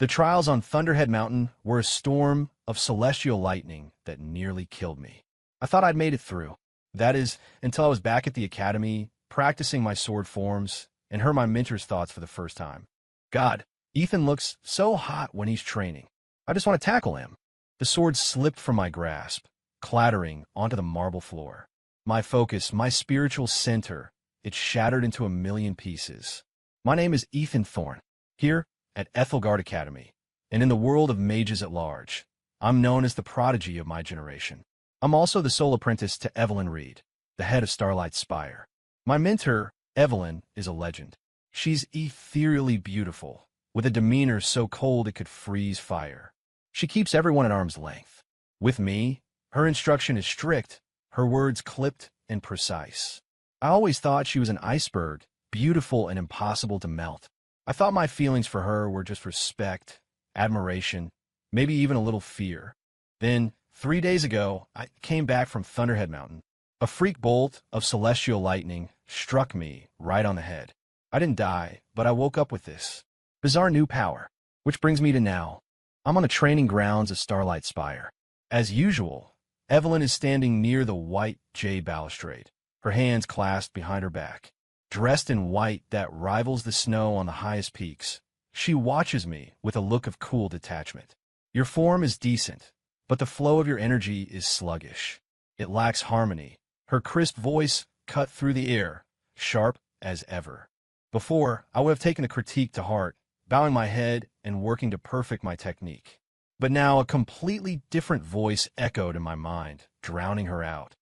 The trials on Thunderhead Mountain were a storm of celestial lightning that nearly killed me. I thought I'd made it through. That is, until I was back at the academy, practicing my sword forms, and heard my mentor's thoughts for the first time. God, Ethan looks so hot when he's training. I just want to tackle him. The sword slipped from my grasp, clattering onto the marble floor. My focus, my spiritual center, it shattered into a million pieces. My name is Ethan Thorne, here at Ethelgard Academy, and in the world of mages at large, I'm known as the prodigy of my generation. I'm also the sole apprentice to Evelyn Reed, the head of Starlight Spire. My mentor, Evelyn, is a legend. She's ethereally beautiful, with a demeanor so cold it could freeze fire. She keeps everyone at arm's length. With me, her instruction is strict, her words clipped and precise. I always thought she was an iceberg, beautiful and impossible to melt. I thought my feelings for her were just respect, admiration, maybe even a little fear. Then, 3 days ago, I came back from Thunderhead Mountain. A freak bolt of celestial lightning struck me right on the head. I didn't die, but I woke up with this bizarre new power. Which brings me to now. I'm on the training grounds of Starlight Spire. As usual, Evelyn is standing near the white jade balustrade, her hands clasped behind her back. Dressed in white that rivals the snow on the highest peaks, she watches me with a look of cool detachment. Your form is decent, but the flow of your energy is sluggish. It lacks harmony. Her crisp voice cut through the air, sharp as ever. Before, I would have taken the critique to heart, bowing my head and working to perfect my technique. But now a completely different voice echoed in my mind, drowning her out.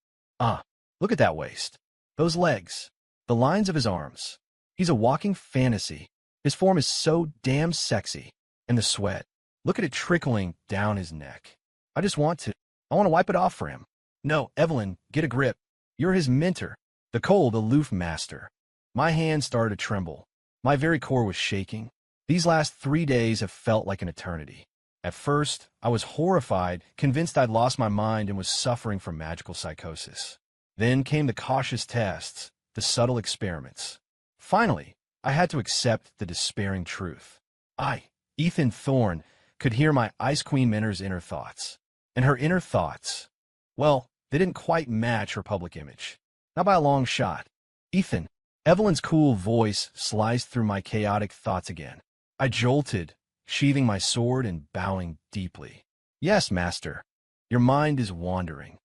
Look at that waist. Those legs. The lines of his arms. He's a walking fantasy. His form is so damn sexy. And the sweat. Look at it trickling down his neck. I want to wipe it off for him. No, Evelyn, get a grip. You're his mentor, the cold, aloof master. My hands started to tremble. My very core was shaking. These last 3 days have felt like an eternity. At first, I was horrified, convinced I'd lost my mind and was suffering from magical psychosis. Then came the cautious tests, the subtle experiments. Finally, I had to accept the despairing truth. I, Ethan Thorne, could hear my Ice Queen mentor's inner thoughts. And her inner thoughts, well, they didn't quite match her public image. Not by a long shot. Ethan, Evelyn's cool voice sliced through my chaotic thoughts again. I jolted, sheathing my sword and bowing deeply. Yes, master, your mind is wandering.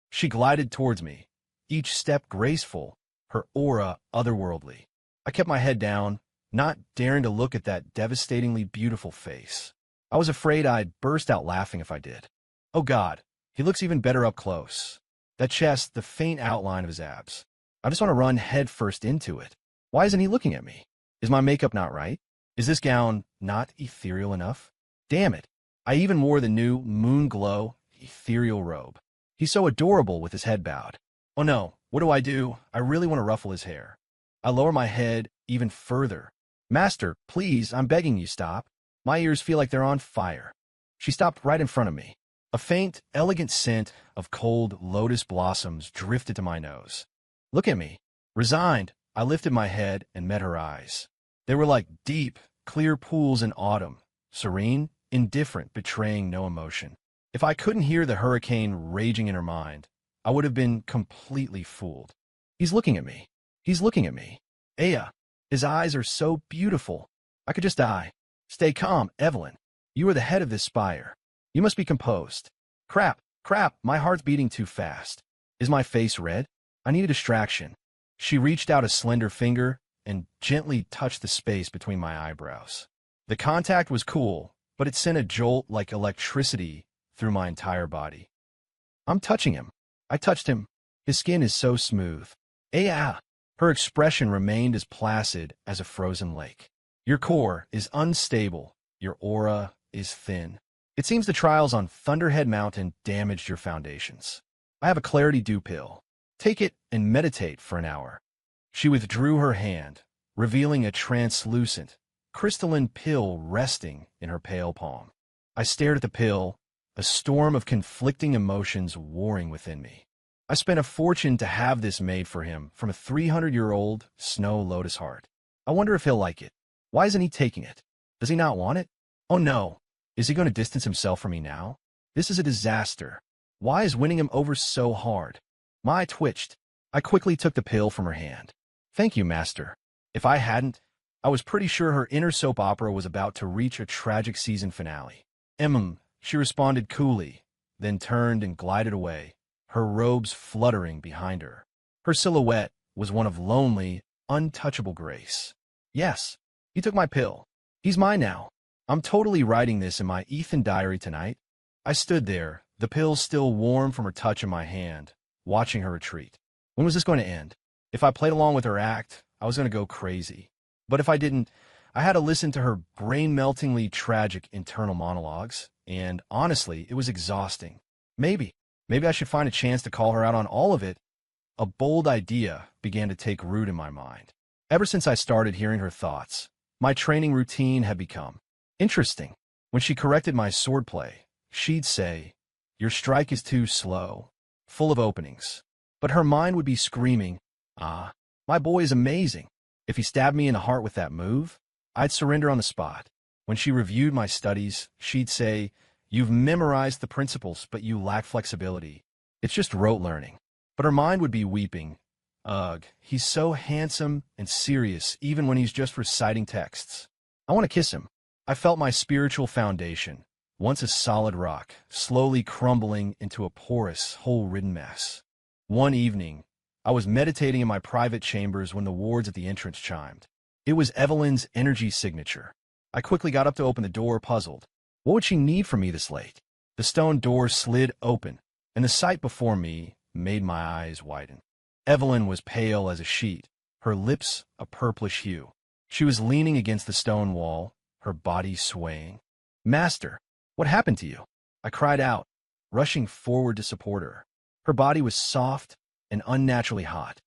She glided towards me, each step graceful, her aura otherworldly. I kept my head down, not daring to look at that devastatingly beautiful face. I was afraid I'd burst out laughing if I did. Oh God, he looks even better up close. That chest, the faint outline of his abs. I just want to run headfirst into it. Why isn't he looking at me? Is my makeup not right? Is this gown not ethereal enough? Damn it, I even wore the new moon glow ethereal robe. He's so adorable with his head bowed. Oh no, what do? I really want to ruffle his hair. I lower my head even further. Master, please, I'm begging you, stop. My ears feel like they're on fire. She stopped right in front of me. A faint, elegant scent of cold lotus blossoms drifted to my nose. Look at me. Resigned, I lifted my head and met her eyes. They were like deep, clear pools in autumn, serene, indifferent, betraying no emotion. If I couldn't hear the hurricane raging in her mind, I would have been completely fooled. He's looking at me. He's looking at me. Aya, his eyes are so beautiful. I could just die. Stay calm, Evelyn. You are the head of this spire. You must be composed. Crap, my heart's beating too fast. Is my face red? I need a distraction. She reached out a slender finger and gently touched the space between my eyebrows. The contact was cool, but it sent a jolt like electricity through my entire body. I'm touching him. I touched him. His skin is so smooth. Aya! Her expression remained as placid as a frozen lake. Your core is unstable. Your aura is thin. It seems the trials on Thunderhead Mountain damaged your foundations. I have a clarity dew pill. Take it and meditate for an hour. She withdrew her hand, revealing a translucent, crystalline pill resting in her pale palm. I stared at the pill, a storm of conflicting emotions warring within me. I spent a fortune to have this made for him from a 300-year-old snow lotus heart. I wonder if he'll like it. Why isn't he taking it? Does he not want it? Oh no, is he going to distance himself from me now? This is a disaster. Why is winning him over so hard? My eye twitched. I quickly took the pill from her hand. Thank you, Master. If I hadn't, I was pretty sure her inner soap opera was about to reach a tragic season finale. She responded coolly, then turned and glided away, her robes fluttering behind her. Her silhouette was one of lonely, untouchable grace. Yes, he took my pill. He's mine now. I'm totally writing this in my Ethan diary tonight. I stood there, the pill still warm from her touch in my hand, watching her retreat. When was this going to end? If I played along with her act, I was going to go crazy. But if I didn't, I had to listen to her brain-meltingly tragic internal monologues, and honestly, it was exhausting. Maybe I should find a chance to call her out on all of it. A bold idea began to take root in my mind. Ever since I started hearing her thoughts, my training routine had become interesting. When she corrected my swordplay, she'd say, "Your strike is too slow, full of openings." But her mind would be screaming, "Ah, my boy is amazing." If he stabbed me in the heart with that move, I'd surrender on the spot. When she reviewed my studies, she'd say, "You've memorized the principles, but you lack flexibility. It's just rote learning." But her mind would be weeping. Ugh, he's so handsome and serious even when he's just reciting texts. I want to kiss him. I felt my spiritual foundation, once a solid rock, slowly crumbling into a porous, hole-ridden mess. One evening, I was meditating in my private chambers when the wards at the entrance chimed. It was Evelyn's energy signature. I quickly got up to open the door, puzzled. What would she need from me this late? The stone door slid open, and the sight before me made my eyes widen. Evelyn was pale as a sheet, her lips a purplish hue. She was leaning against the stone wall, her body swaying. "Master, what happened to you?" I cried out, rushing forward to support her. Her body was soft and unnaturally hot.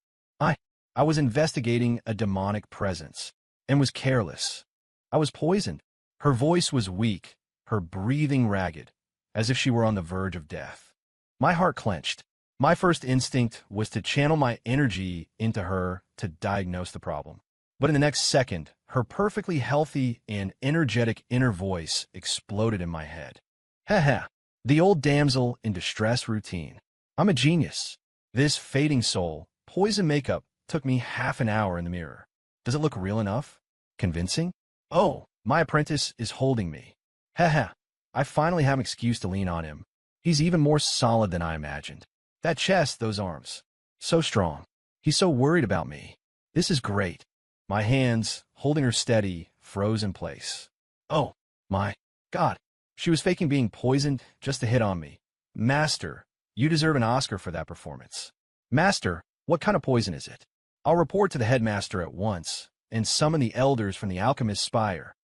I was investigating a demonic presence, and was careless. I was poisoned. Her voice was weak, her breathing ragged, as if she were on the verge of death. My heart clenched. My first instinct was to channel my energy into her to diagnose the problem. But in the next second, her perfectly healthy and energetic inner voice exploded in my head. "Ha, the old damsel in distress routine. I'm a genius. This fading soul, poison makeup, took me half an hour in the mirror. Does it look real enough? Convincing? Oh, my apprentice is holding me. Ha, I finally have an excuse to lean on him. He's even more solid than I imagined. That chest, those arms. So strong. He's so worried about me. This is great." My hands, holding her steady, froze in place. Oh, my God. She was faking being poisoned just to hit on me. "Master, you deserve an Oscar for that performance." "Master, what kind of poison is it? I'll report to the headmaster at once and summon the elders from the alchemist's spire,"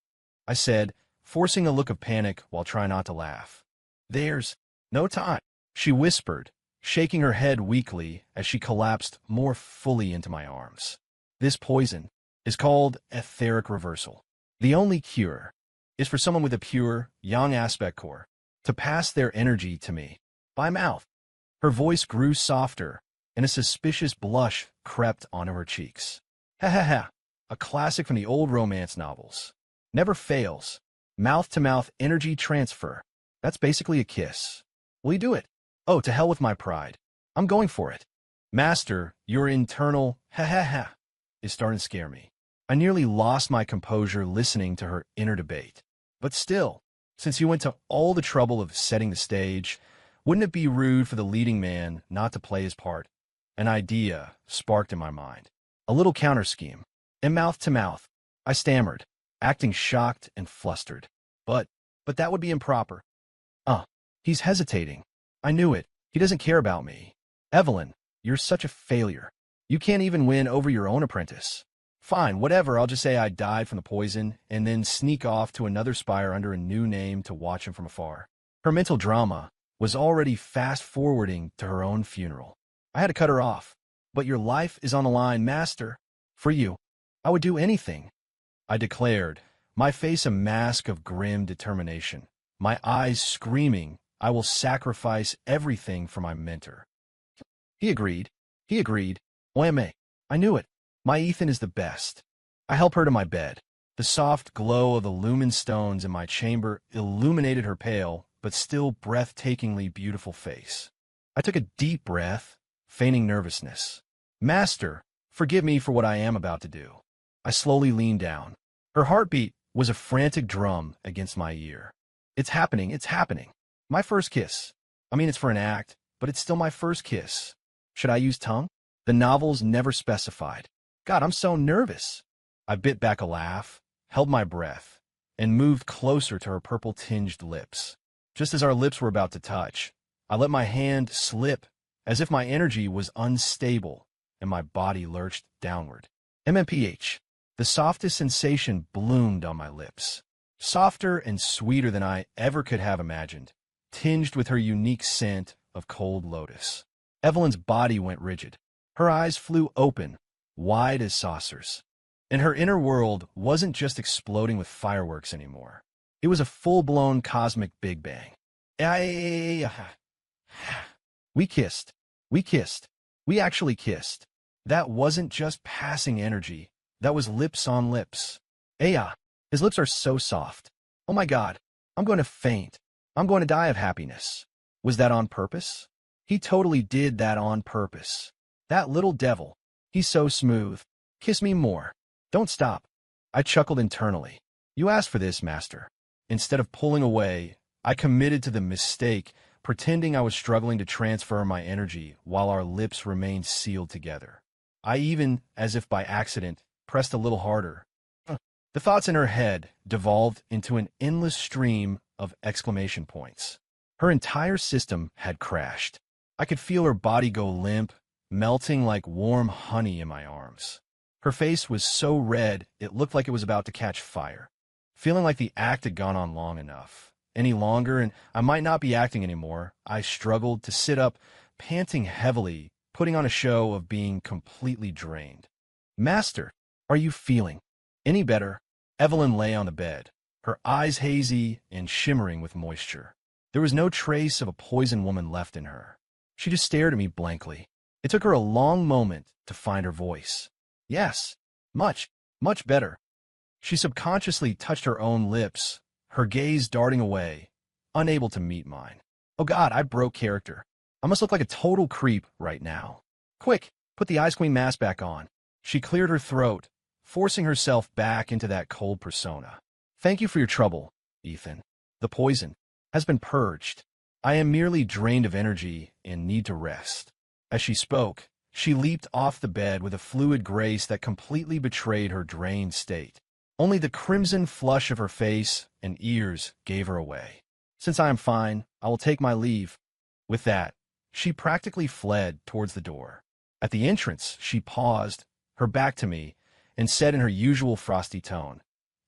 I said, forcing a look of panic while trying not to laugh. "There's no time," she whispered, shaking her head weakly as she collapsed more fully into my arms. "This poison is called etheric reversal. The only cure is for someone with a pure, young aspect core to pass their energy to me by mouth." Her voice grew softer, and a suspicious blush crept onto her cheeks. Ha, a classic from the old romance novels. Never fails. Mouth-to-mouth energy transfer. That's basically a kiss. Will you do it? Oh, to hell with my pride. I'm going for it. "Master, your internal ha is starting to scare me." I nearly lost my composure listening to her inner debate. But still, since you went to all the trouble of setting the stage, wouldn't it be rude for the leading man not to play his part? An idea sparked in my mind. A little counter-scheme. And mouth to mouth, I stammered, acting shocked and flustered. But that would be improper. He's hesitating. I knew it. He doesn't care about me. Evelyn, you're such a failure. You can't even win over your own apprentice. Fine, whatever, I'll just say I died from the poison, and then sneak off to another spire under a new name to watch him from afar. Her mental drama was already fast-forwarding to her own funeral. I had to cut her off. "But your life is on the line, Master. For you, I would do anything," I declared, my face a mask of grim determination, my eyes screaming, "I will sacrifice everything for my mentor." He agreed. OMA. I knew it. My Ethan is the best. I help her to my bed. The soft glow of the lumen stones in my chamber illuminated her pale, but still breathtakingly beautiful face. I took a deep breath, feigning nervousness. Master, forgive me for what I am about to do. I slowly leaned down. Her heartbeat was a frantic drum against my ear. It's happening, it's happening. My first kiss. I mean, it's for an act, but it's still my first kiss. Should I use tongue? The novels never specified. God, I'm so nervous. I bit back a laugh, held my breath, and moved closer to her purple-tinged lips. Just as our lips were about to touch, I let my hand slip as if my energy was unstable and my body lurched downward. MMPH. The softest sensation bloomed on my lips, softer and sweeter than I ever could have imagined, tinged with her unique scent of cold lotus. Evelyn's body went rigid. Her eyes flew open, wide as saucers. And her inner world wasn't just exploding with fireworks anymore. It was a full-blown cosmic Big Bang. We kissed. We kissed. We actually kissed. That wasn't just passing energy. That was lips on lips. Aya, his lips are so soft. Oh my God, I'm going to faint. I'm going to die of happiness. Was that on purpose? He totally did that on purpose. That little devil. He's so smooth. Kiss me more. Don't stop. I chuckled internally. You asked for this, master. Instead of pulling away, I committed to the mistake, pretending I was struggling to transfer my energy while our lips remained sealed together. I even, as if by accident, pressed a little harder. The thoughts in her head devolved into an endless stream of exclamation points. Her entire system had crashed. I could feel her body go limp, melting like warm honey in my arms. Her face was so red it looked like it was about to catch fire. Feeling like the act had gone on long enough. Any longer, and I might not be acting anymore, I struggled to sit up, panting heavily, putting on a show of being completely drained. Master, are you feeling any better? Evelyn lay on the bed, her eyes hazy and shimmering with moisture. There was no trace of a poison woman left in her. She just stared at me blankly. It took her a long moment to find her voice. Yes, much, much better. She subconsciously touched her own lips, her gaze darting away, unable to meet mine. Oh God, I broke character. I must look like a total creep right now. Quick, put the Ice Queen mask back on. She cleared her throat, forcing herself back into that cold persona. Thank you for your trouble, Ethan. The poison has been purged. I am merely drained of energy and need to rest. As she spoke, she leaped off the bed with a fluid grace that completely betrayed her drained state. Only the crimson flush of her face and ears gave her away. Since I am fine, I will take my leave. With that, she practically fled towards the door. At the entrance, she paused, her back to me, and said in her usual frosty tone,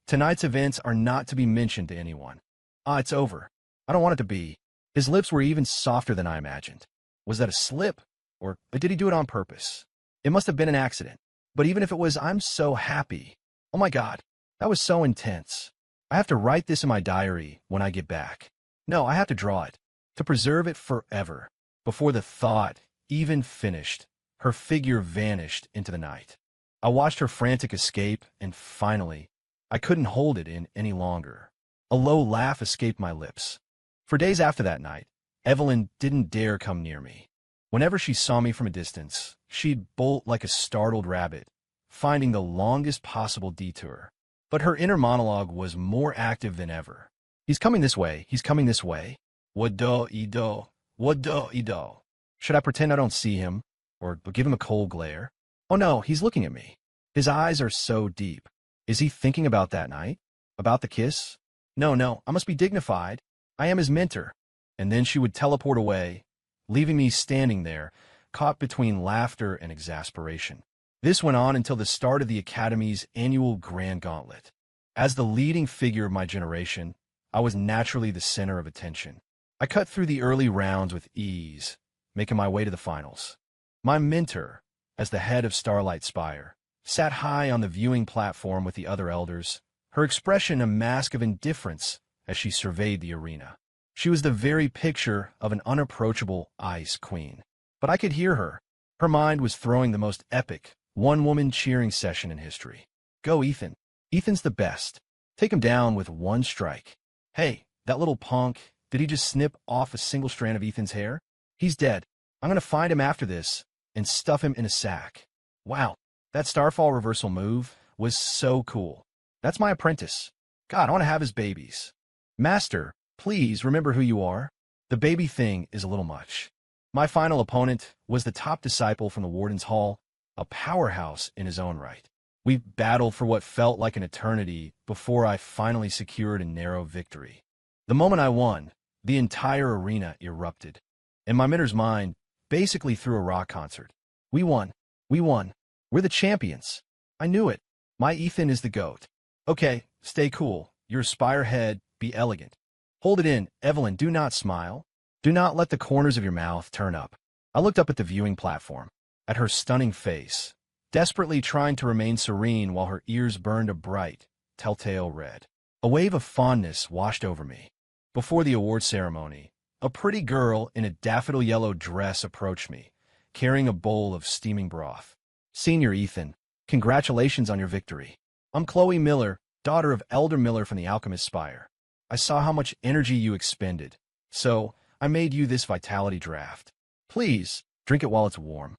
"Tonight's events are not to be mentioned to anyone." It's over. I don't want it to be. His lips were even softer than I imagined. Was that a slip? Or did he do it on purpose? It must have been an accident. But even if it was, I'm so happy. Oh my God, that was so intense. I have to write this in my diary when I get back. No, I have to draw it, to preserve it forever. Before the thought even finished, her figure vanished into the night. I watched her frantic escape, and finally, I couldn't hold it in any longer. A low laugh escaped my lips. For days after that night, Evelyn didn't dare come near me. Whenever she saw me from a distance, she'd bolt like a startled rabbit, finding the longest possible detour. But her inner monologue was more active than ever. He's coming this way. He's coming this way. Wado-ido. Wado-ido. Should I pretend I don't see him? Or give him a cold glare? Oh no, he's looking at me. His eyes are so deep. Is he thinking about that night? About the kiss? No, I must be dignified. I am his mentor. And then she would teleport away, leaving me standing there, caught between laughter and exasperation. This went on until the start of the Academy's annual Grand Gauntlet. As the leading figure of my generation, I was naturally the center of attention. I cut through the early rounds with ease, making my way to the finals. My mentor, as the head of Starlight Spire, sat high on the viewing platform with the other elders, her expression a mask of indifference as she surveyed the arena. She was the very picture of an unapproachable ice queen. But I could hear her. Her mind was throwing the most epic, one-woman cheering session in history. Go, Ethan. Ethan's the best. Take him down with one strike. Hey, that little punk, did he just snip off a single strand of Ethan's hair? He's dead. I'm gonna find him after this and stuff him in a sack. Wow, that Starfall reversal move was so cool. That's my apprentice. God, I want to have his babies. Master, please remember who you are. The baby thing is a little much. My final opponent was the top disciple from the Warden's Hall, a powerhouse in his own right. We battled for what felt like an eternity before I finally secured a narrow victory. The moment I won, the entire arena erupted, and my mentor's mind basically threw a rock concert. We won. We won. We're the champions. I knew it. My Ethan is the GOAT. Okay, stay cool. Your spire head, be elegant. Hold it in, Evelyn, do not smile. Do not let the corners of your mouth turn up. I looked up at the viewing platform, at her stunning face, desperately trying to remain serene while her ears burned a bright, telltale red. A wave of fondness washed over me. Before the award ceremony, a pretty girl in a daffodil yellow dress approached me, carrying a bowl of steaming broth. Senior Ethan, congratulations on your victory. I'm Chloe Miller, daughter of Elder Miller from the Alchemist Spire. I saw how much energy you expended, so I made you this vitality draft. Please, drink it while it's warm.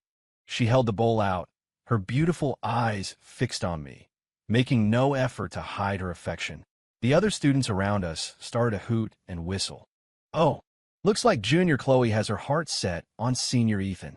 She held the bowl out, her beautiful eyes fixed on me, making no effort to hide her affection. The other students around us started to hoot and whistle. Oh, looks like Junior Chloe has her heart set on Senior Ethan.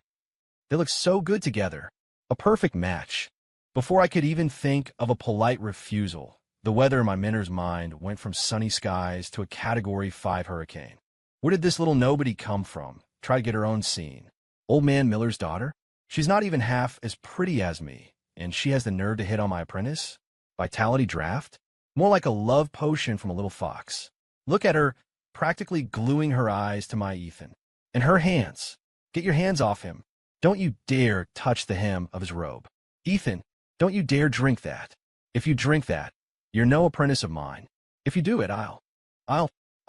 They look so good together. A perfect match. Before I could even think of a polite refusal, the weather in my mentor's mind went from sunny skies to a Category 5 hurricane. Where did this little nobody come from? Try to get her own scene. Old Man Miller's daughter? She's not even half as pretty as me, and she has the nerve to hit on my apprentice? Vitality draft? More like a love potion from a little fox. Look at her, practically gluing her eyes to my Ethan. And her hands. Get your hands off him. Don't you dare touch the hem of his robe. Ethan, don't you dare drink that. If you drink that, you're no apprentice of mine. If you do it, I'll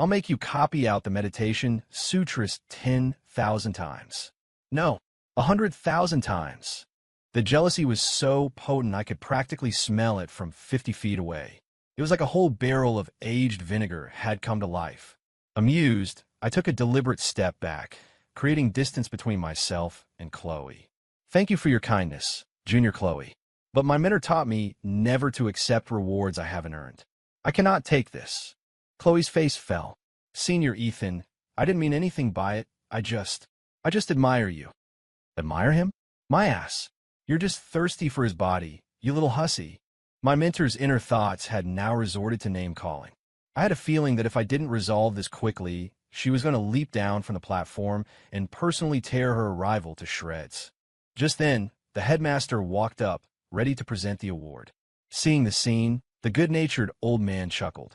make you copy out the meditation sutras 10,000 times. No, 100,000 times. The jealousy was so potent I could practically smell it from 50 feet away. It was like a whole barrel of aged vinegar had come to life. Amused, I took a deliberate step back, creating distance between myself and Chloe. Thank you for your kindness, Junior Chloe. But my mentor taught me never to accept rewards I haven't earned. I cannot take this. Chloe's face fell. Senior Ethan, I didn't mean anything by it. I just admire you. Admire him? My ass. You're just thirsty for his body, you little hussy. My mentor's inner thoughts had now resorted to name-calling. I had a feeling that if I didn't resolve this quickly, she was going to leap down from the platform and personally tear her rival to shreds. Just then, the headmaster walked up, ready to present the award. Seeing the scene, the good-natured old man chuckled.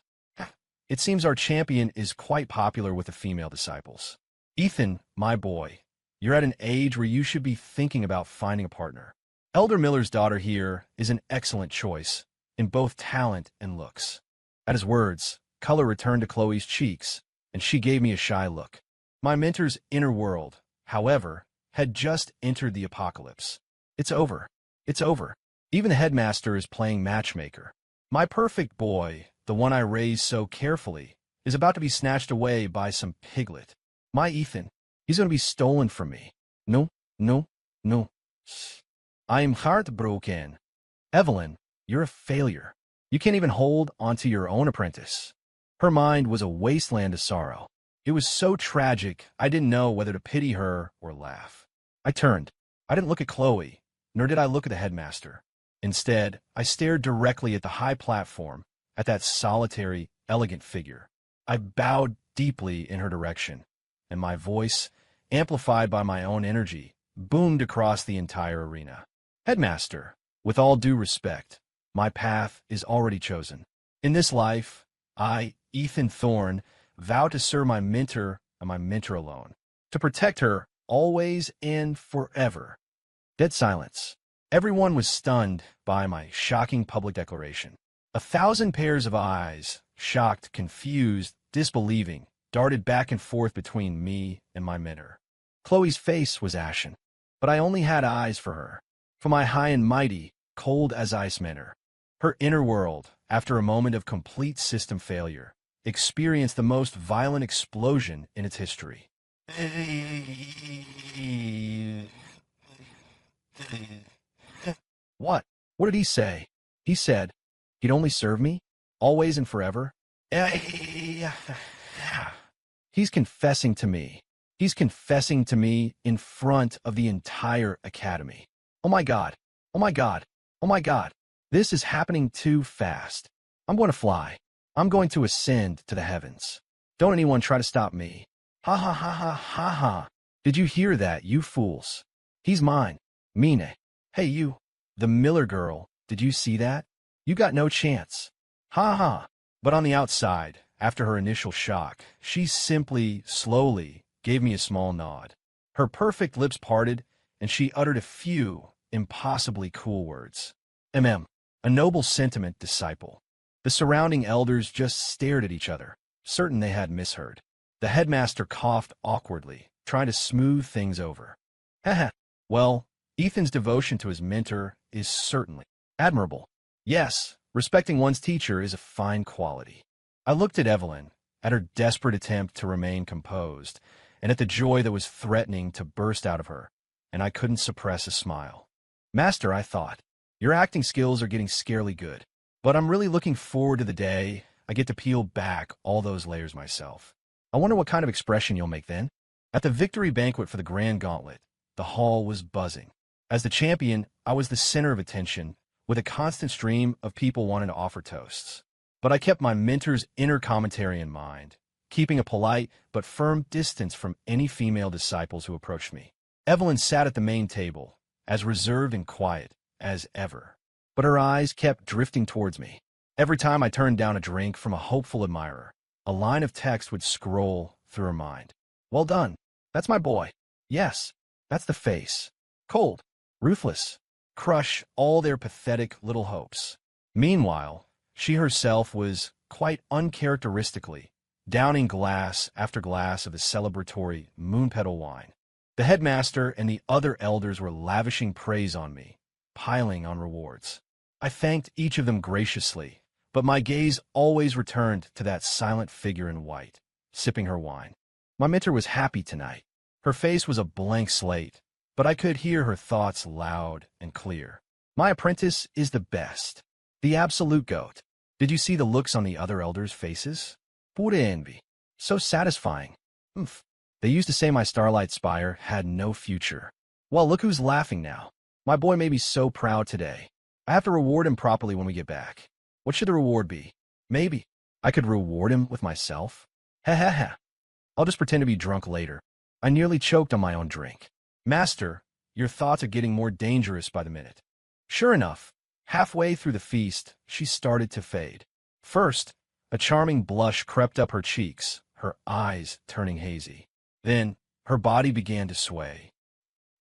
It seems our champion is quite popular with the female disciples. Ethan, my boy, you're at an age where you should be thinking about finding a partner. Elder Miller's daughter here is an excellent choice, in both talent and looks. At his words, color returned to Chloe's cheeks, and she gave me a shy look. My mentor's inner world, however, had just entered the apocalypse. It's over. It's over. Even the headmaster is playing matchmaker. My perfect boy, the one I raised so carefully, is about to be snatched away by some piglet. My Ethan, he's going to be stolen from me. No, no, no. I am heartbroken. Evelyn, you're a failure. You can't even hold onto your own apprentice. Her mind was a wasteland of sorrow. It was so tragic, I didn't know whether to pity her or laugh. I turned. I didn't look at Chloe, nor did I look at the headmaster. Instead, I stared directly at the high platform, at that solitary, elegant figure. I bowed deeply in her direction, and my voice, amplified by my own energy, boomed across the entire arena. Headmaster, with all due respect, my path is already chosen. In this life, I, Ethan Thorne, vow to serve my mentor and my mentor alone, to protect her always and forever. Dead silence. Everyone was stunned by my shocking public declaration. 1,000 pairs of eyes, shocked, confused, disbelieving, darted back and forth between me and my mentor. Chloe's face was ashen, but I only had eyes for her, for my high and mighty, cold as ice mentor. Her inner world, after a moment of complete system failure, experienced the most violent explosion in its history. What? What did he say? He said he'd only serve me, always and forever. He's confessing to me. He's confessing to me in front of the entire academy. Oh my God. Oh my God. Oh my God. This is happening too fast. I'm going to fly. I'm going to ascend to the heavens. Don't anyone try to stop me. Ha ha ha ha ha ha. Did you hear that, you fools? He's mine. Mine. Hey, you. The Miller girl. Did you see that? You got no chance. Ha ha. But on the outside, after her initial shock, she simply, slowly, gave me a small nod. Her perfect lips parted, and she uttered a few impossibly cool words. A noble sentiment, disciple. The surrounding elders just stared at each other, certain they had misheard. The headmaster coughed awkwardly, trying to smooth things over. Heh. Well, Ethan's devotion to his mentor is certainly admirable. Yes, respecting one's teacher is a fine quality. I looked at Evelyn, at her desperate attempt to remain composed, and at the joy that was threatening to burst out of her, and I couldn't suppress a smile. Master, I thought, your acting skills are getting scarily good, but I'm really looking forward to the day I get to peel back all those layers myself. I wonder what kind of expression you'll make then? At the victory banquet for the Grand Gauntlet, the hall was buzzing. As the champion, I was the center of attention, with a constant stream of people wanting to offer toasts. But I kept my mentor's inner commentary in mind, keeping a polite but firm distance from any female disciples who approached me. Evelyn sat at the main table, as reserved and quiet as ever, but her eyes kept drifting towards me. Every time I turned down a drink from a hopeful admirer, a line of text would scroll through her mind. Well done. That's my boy. Yes, that's the face. Cold, ruthless, crush all their pathetic little hopes. Meanwhile, she herself was, quite uncharacteristically, downing glass after glass of the celebratory moonpetal wine. The headmaster and the other elders were lavishing praise on me, piling on rewards. I thanked each of them graciously, but my gaze always returned to that silent figure in white, sipping her wine. My mentor was happy tonight. Her face was a blank slate, but I could hear her thoughts loud and clear. My apprentice is the best, the absolute goat. Did you see the looks on the other elders' faces? Pure envy. So satisfying. They used to say my Starlight Spire had no future. Well, look who's laughing now. My boy may be so proud today. I have to reward him properly when we get back. What should the reward be? Maybe I could reward him with myself? Ha. I'll just pretend to be drunk later. I nearly choked on my own drink. Master, your thoughts are getting more dangerous by the minute. Sure enough, halfway through the feast, she started to fade. First, a charming blush crept up her cheeks, her eyes turning hazy. Then, her body began to sway.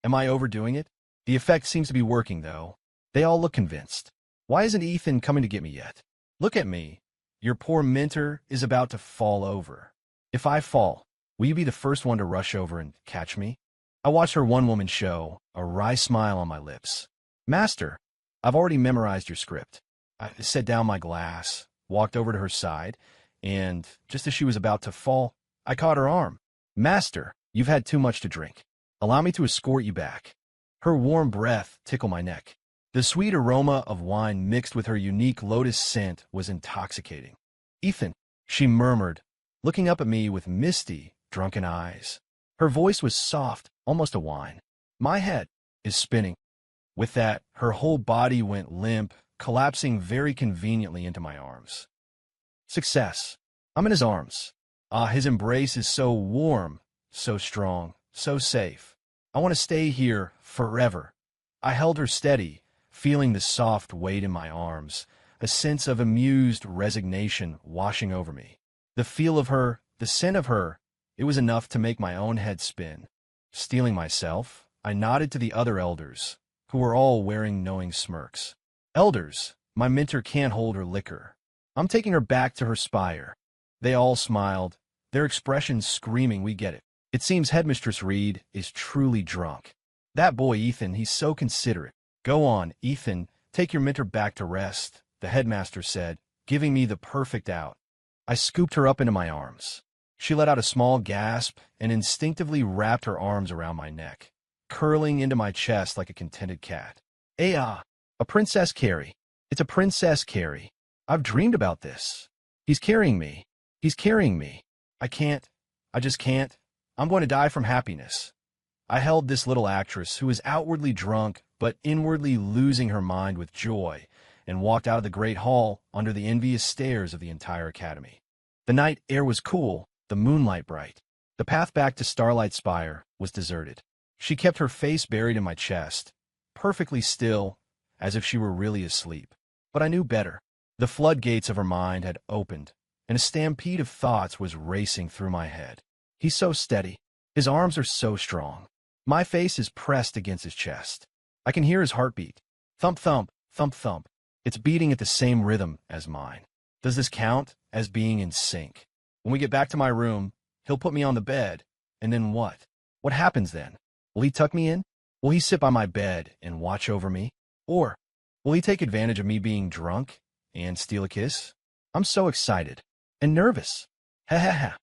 Am I overdoing it? The effect seems to be working, though. They all look convinced. Why isn't Ethan coming to get me yet? Look at me. Your poor mentor is about to fall over. If I fall, will you be the first one to rush over and catch me? I watched her one-woman show, a wry smile on my lips. Master, I've already memorized your script. I set down my glass, walked over to her side, and just as she was about to fall, I caught her arm. Master, you've had too much to drink. Allow me to escort you back. Her warm breath tickled my neck. The sweet aroma of wine mixed with her unique lotus scent was intoxicating. Ethan, she murmured, looking up at me with misty, drunken eyes. Her voice was soft, almost a whine. My head is spinning. With that, her whole body went limp, collapsing very conveniently into my arms. Success. I'm in his arms. His embrace is so warm, so strong, so safe. I want to stay here forever. I held her steady, feeling the soft weight in my arms, a sense of amused resignation washing over me. The feel of her, the scent of her, it was enough to make my own head spin. Steeling myself, I nodded to the other elders, who were all wearing knowing smirks. Elders, my mentor can't hold her liquor. I'm taking her back to her spire. They all smiled, their expressions screaming, we get it. It seems Headmistress Reed is truly drunk. That boy Ethan, he's so considerate. Go on, Ethan, take your mentor back to rest, the headmaster said, giving me the perfect out. I scooped her up into my arms. She let out a small gasp and instinctively wrapped her arms around my neck, curling into my chest like a contented cat. A Princess Carrie. It's a Princess Carrie. I've dreamed about this. He's carrying me. He's carrying me. I can't. I just can't. I'm going to die from happiness. I held this little actress who was outwardly drunk but inwardly losing her mind with joy and walked out of the great hall under the envious stares of the entire academy. The night air was cool, the moonlight bright. The path back to Starlight Spire was deserted. She kept her face buried in my chest, perfectly still, as if she were really asleep. But I knew better. The floodgates of her mind had opened, and a stampede of thoughts was racing through my head. He's so steady. His arms are so strong. My face is pressed against his chest. I can hear his heartbeat. Thump, thump, thump, thump. It's beating at the same rhythm as mine. Does this count as being in sync? When we get back to my room, he'll put me on the bed. And then what? What happens then? Will he tuck me in? Will he sit by my bed and watch over me? Or will he take advantage of me being drunk and steal a kiss? I'm so excited and nervous. Ha ha ha.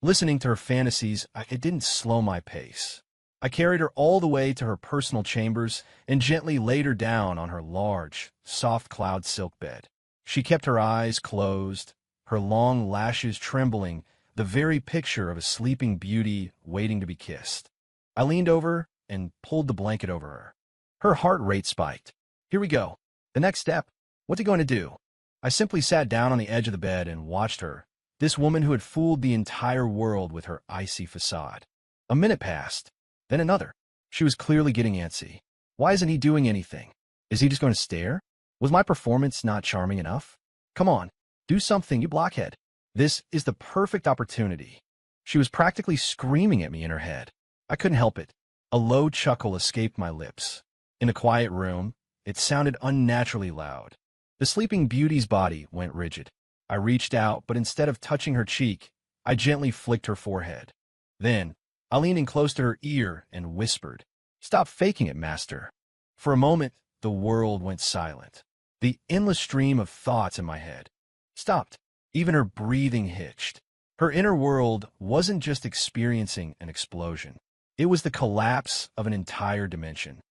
Listening to her fantasies, it didn't slow my pace. I carried her all the way to her personal chambers and gently laid her down on her large, soft cloud silk bed. She kept her eyes closed, her long lashes trembling, the very picture of a sleeping beauty waiting to be kissed. I leaned over and pulled the blanket over her. Her heart rate spiked. Here we go. The next step. What's he going to do? I simply sat down on the edge of the bed and watched her, this woman who had fooled the entire world with her icy facade. A minute passed, then another. She was clearly getting antsy. Why isn't he doing anything? Is he just going to stare? Was my performance not charming enough? Come on, do something, you blockhead. This is the perfect opportunity. She was practically screaming at me in her head. I couldn't help it. A low chuckle escaped my lips. In a quiet room, it sounded unnaturally loud. The sleeping beauty's body went rigid. I reached out, but instead of touching her cheek, I gently flicked her forehead. Then, I leaned in close to her ear and whispered, "Stop faking it, master." For a moment, the world went silent. The endless stream of thoughts in my head stopped. Even her breathing hitched. Her inner world wasn't just experiencing an explosion. It was the collapse of an entire dimension.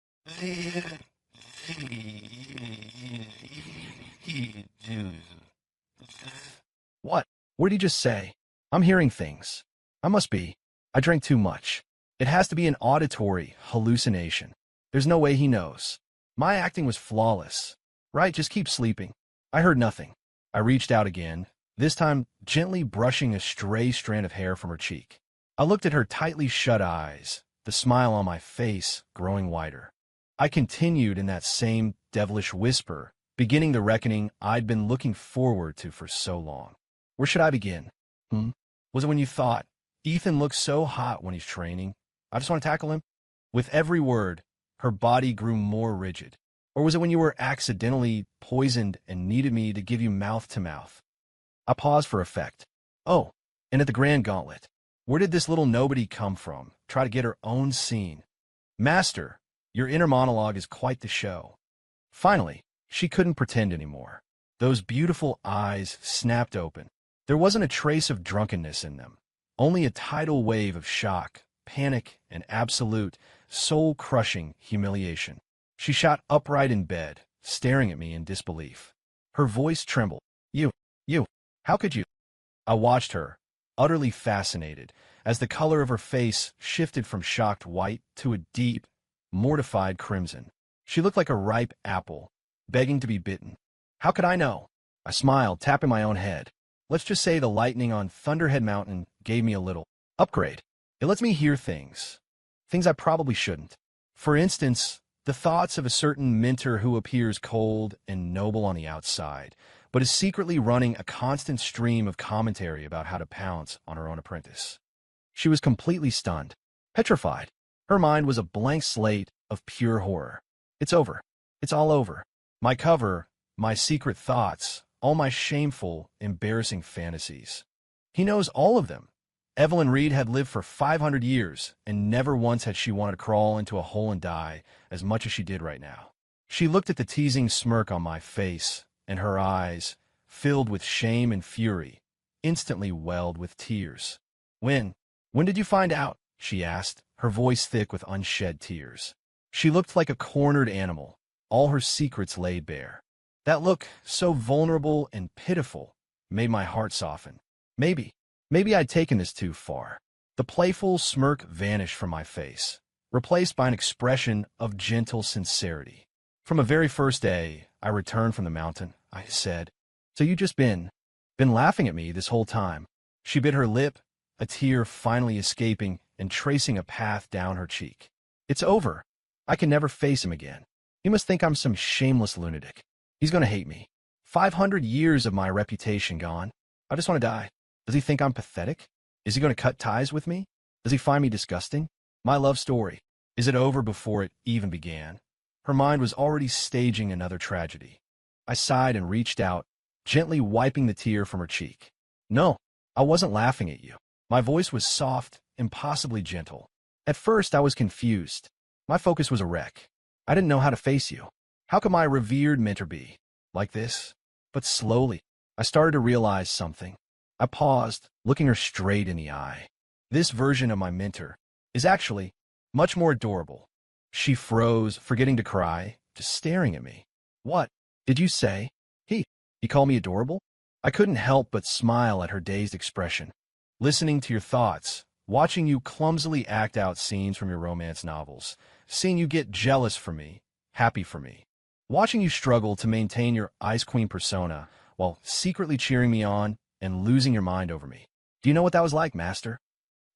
What? What did he just say? I'm hearing things. I drank too much. It has to be an auditory hallucination. There's no way he knows. My acting was flawless. Right, just keep sleeping. I heard nothing. I reached out again, this time gently brushing a stray strand of hair from her cheek. I looked at her tightly shut eyes, the smile on my face growing wider. I continued in that same devilish whisper, beginning the reckoning I'd been looking forward to for so long. Where should I begin? Was it when you thought, Ethan looks so hot when he's training, I just want to tackle him? With every word, her body grew more rigid. Or was it when you were accidentally poisoned and needed me to give you mouth to mouth? I paused for effect. Oh, and at the Grand Gauntlet. Where did this little nobody come from? Try to get her own scene. Master, your inner monologue is quite the show. Finally, she couldn't pretend anymore. Those beautiful eyes snapped open. There wasn't a trace of drunkenness in them, only a tidal wave of shock, panic, and absolute, soul-crushing humiliation. She shot upright in bed, staring at me in disbelief. Her voice trembled. You, how could you? I watched her, utterly fascinated, as the color of her face shifted from shocked white to a deep, mortified crimson. She looked like a ripe apple, begging to be bitten. How could I know? I smiled, tapping my own head. Let's just say the lightning on Thunderhead Mountain gave me a little upgrade. It lets me hear things I probably shouldn't. For instance, the thoughts of a certain mentor who appears cold and noble on the outside, but is secretly running a constant stream of commentary about how to pounce on her own apprentice. She was completely stunned, petrified. Her mind was a blank slate of pure horror. It's over. It's all over. My cover, my secret thoughts, all my shameful, embarrassing fantasies. He knows all of them. Evelyn Reed had lived for 500 years, and never once had she wanted to crawl into a hole and die as much as she did right now. She looked at the teasing smirk on my face, and her eyes, filled with shame and fury, instantly welled with tears. When? When did you find out? She asked, her voice thick with unshed tears. She looked like a cornered animal, all her secrets laid bare. That look, so vulnerable and pitiful, made my heart soften. Maybe I'd taken this too far. The playful smirk vanished from my face, replaced by an expression of gentle sincerity. From the very first day I returned from the mountain, I said, "So you just been laughing at me this whole time?" She bit her lip, a tear finally escaping and tracing a path down her cheek. "It's over. I can never face him again. He must think I'm some shameless lunatic. He's gonna hate me. 500 years of my reputation gone. I just want to die. Does he think I'm pathetic? Is he going to cut ties with me? Does he find me disgusting? My love story, is it over before it even began?" Her mind was already staging another tragedy. I sighed and reached out, gently wiping the tear from her cheek. "No, I wasn't laughing at you." My voice was soft, impossibly gentle. At first, I was confused. My focus was a wreck. I didn't know how to face you. How could my revered mentor be like this? But slowly, I started to realize something. I paused, looking her straight in the eye. This version of my mentor is actually much more adorable. She froze, forgetting to cry, just staring at me. "What did you say? He called me adorable?" I couldn't help but smile at her dazed expression. Listening to your thoughts, watching you clumsily act out scenes from your romance novels, seeing you get jealous for me, happy for me, watching you struggle to maintain your Ice Queen persona while secretly cheering me on and losing your mind over me. Do you know what that was like, Master?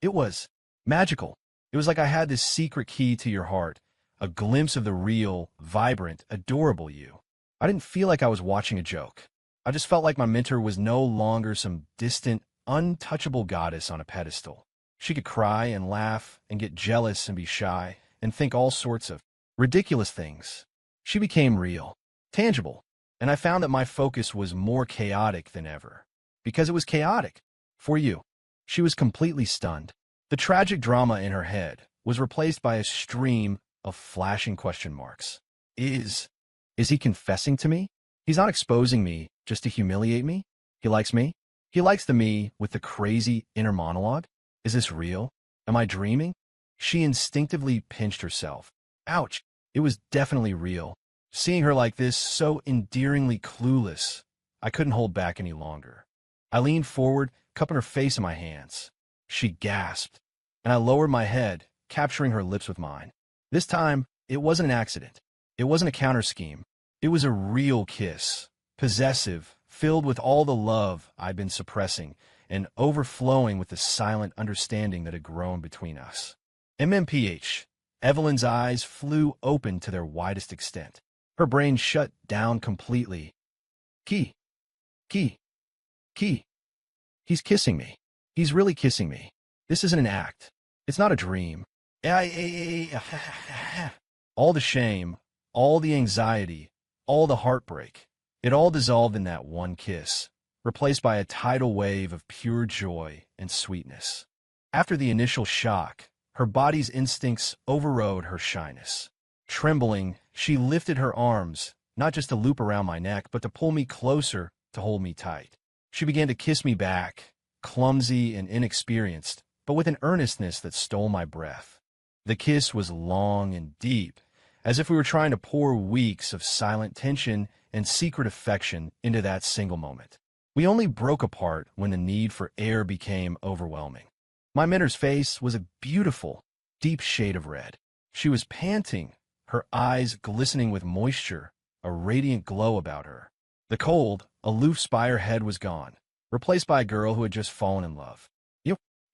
It was magical. It was like I had this secret key to your heart, a glimpse of the real, vibrant, adorable you. I didn't feel like I was watching a joke. I just felt like my mentor was no longer some distant, untouchable goddess on a pedestal. She could cry and laugh and get jealous and be shy and think all sorts of ridiculous things. She became real, tangible, and I found that my focus was more chaotic than ever. Because it was chaotic. For you. She was completely stunned. The tragic drama in her head was replaced by a stream of flashing question marks. Is he confessing to me? He's not exposing me just to humiliate me? He likes me? He likes the me with the crazy inner monologue? Is this real? Am I dreaming? She instinctively pinched herself. Ouch! It was definitely real. Seeing her like this, so endearingly clueless, I couldn't hold back any longer. I leaned forward, cupping her face in my hands. She gasped, and I lowered my head, capturing her lips with mine. This time, it wasn't an accident. It wasn't a counter scheme. It was a real kiss, possessive, filled with all the love I'd been suppressing, and overflowing with the silent understanding that had grown between us. MMPH. Evelyn's eyes flew open to their widest extent. Her brain shut down completely. Key. He's kissing me. He's really kissing me. This isn't an act. It's not a dream. All the shame, all the anxiety, all the heartbreak, it all dissolved in that one kiss, replaced by a tidal wave of pure joy and sweetness. After the initial shock, her body's instincts overrode her shyness. Trembling, she lifted her arms, not just to loop around my neck, but to pull me closer, to hold me tight. She began to kiss me back, clumsy and inexperienced, but with an earnestness that stole my breath. The kiss was long and deep, as if we were trying to pour weeks of silent tension and secret affection into that single moment. We only broke apart when the need for air became overwhelming. My mentor's face was a beautiful, deep shade of red. She was panting, her eyes glistening with moisture, a radiant glow about her. The cold, aloof spire head was gone, replaced by a girl who had just fallen in love.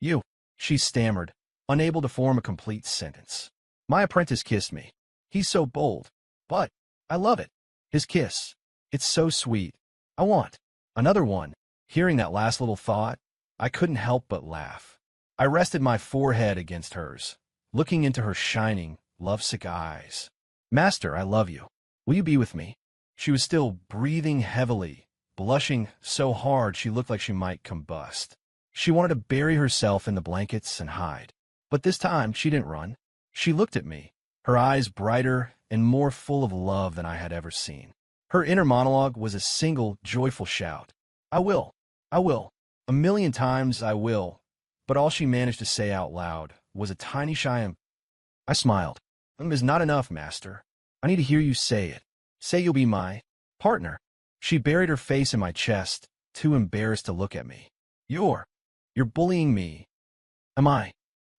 You, she stammered, unable to form a complete sentence. My apprentice kissed me. He's so bold, but I love it. His kiss. It's so sweet. I want another one. Hearing that last little thought, I couldn't help but laugh. I rested my forehead against hers, looking into her shining, lovesick eyes. Master, I love you. Will you be with me? She was still breathing heavily, blushing so hard she looked like she might combust. She wanted to bury herself in the blankets and hide. But this time, she didn't run. She looked at me, her eyes brighter and more full of love than I had ever seen. Her inner monologue was a single joyful shout. I will. I will. A million times I will. But all she managed to say out loud was a tiny shy I smiled. Is not enough, master. I need to hear you say it. Say you'll be my partner. She buried her face in my chest, too embarrassed to look at me. You're bullying me. Am I?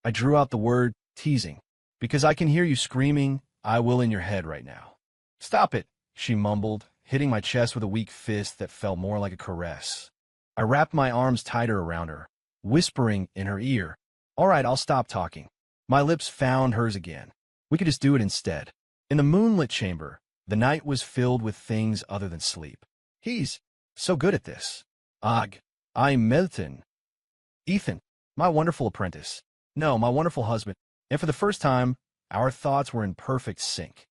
I drew out the word, teasing, because I can hear you screaming, I will in your head right now. Stop it, she mumbled, hitting my chest with a weak fist that felt more like a caress. I wrapped my arms tighter around her, whispering in her ear, all right, I'll stop talking. My lips found hers again. We could just do it instead. In the moonlit chamber, the night was filled with things other than sleep. He's so good at this. I'm Milton. Ethan, my wonderful apprentice. No, my wonderful husband. And for the first time, our thoughts were in perfect sync.